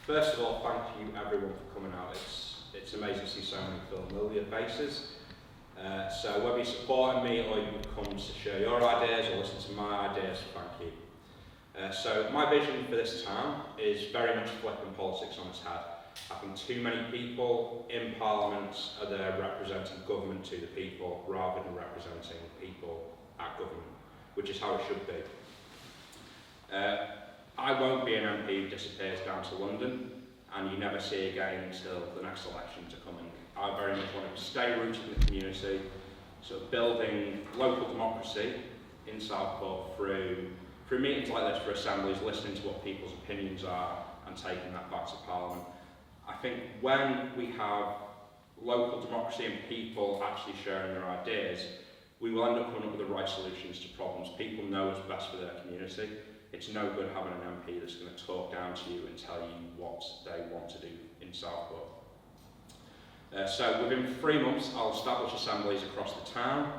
First of all, thank you everyone for coming out. It's amazing to see so many familiar faces. So whether you're supporting me or you come to share your ideas or listen to my ideas, thank you. So my vision for this town is very much flipping politics on its head. I think too many people in Parliament are there representing government to the people rather than representing people at government, which is how it should be. I won't be an MP who disappears down to London and you never see again until the next elections are coming. I very much want to stay rooted in the community, so building local democracy in Southport through meetings like this, for assemblies, listening to what people's opinions are and taking that back to Parliament. I think when we have local democracy and people actually sharing their ideas, we will end up coming up with the right solutions to problems. People know what's best for their community. It's no good having an MP that's going to talk down to you and tell you what they want to do in Southport. So within 3 months, I'll establish assemblies across the town.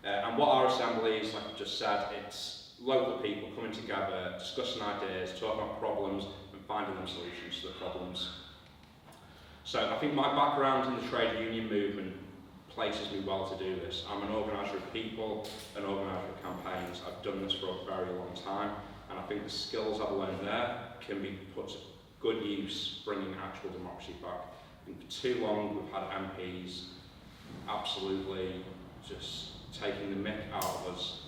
And what are assemblies? Like I just said, it's local people coming together, discussing ideas, talking about problems, and finding them solutions to the problems. So I think my background in the trade union movement places me well to do this. I'm an organiser of people, an organiser of campaigns. I've done this for a very long time, and I think the skills I've learned there can be put to good use, bringing actual democracy back. I think for too long we've had MPs absolutely just taking the mick out of us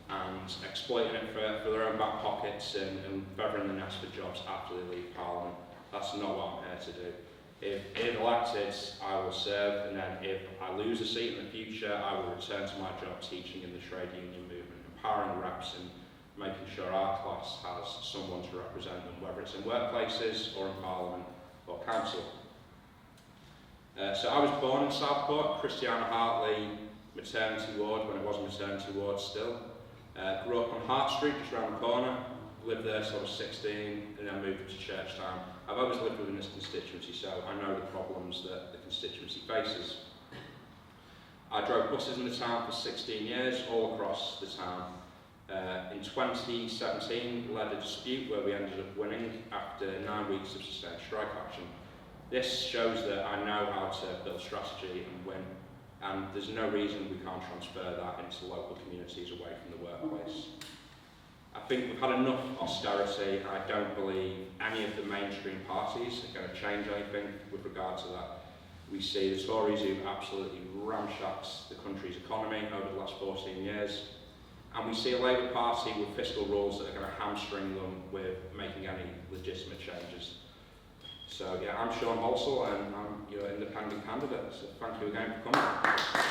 and exploiting it for their own back pockets and feathering the nest for jobs after they leave Parliament. That's not what I'm here to do. If elected, I will serve, and then if I lose a seat in the future, I will return to my job teaching in the trade union movement, empowering reps and making sure our class has someone to represent them, whether it's in workplaces or in Parliament or council. So I was born in Southport, Christiana Hartley maternity ward, when it was a maternity ward still. Grew up on Hart Street, just around the corner. Lived there till I was 16 and then moved to Churchtown. I've always lived within this constituency, so I know the problems that the constituency faces. I drove buses in the town for 16 years, all across the town. In 2017, led a dispute where we ended up winning after 9 weeks of sustained strike action. This shows that I know how to build strategy and win, and there's no reason we can't transfer that into local communities away from the workplace. I think we've had enough austerity. I don't believe any of the mainstream parties are going to change anything with regard to that. We see the Tories who've absolutely ramshacked the country's economy over the last 14 years. And we see a Labour Party with fiscal rules that are going to hamstring them with making any legitimate changes. So yeah, I'm Halsall and I'm your independent candidate. So thank you again for coming.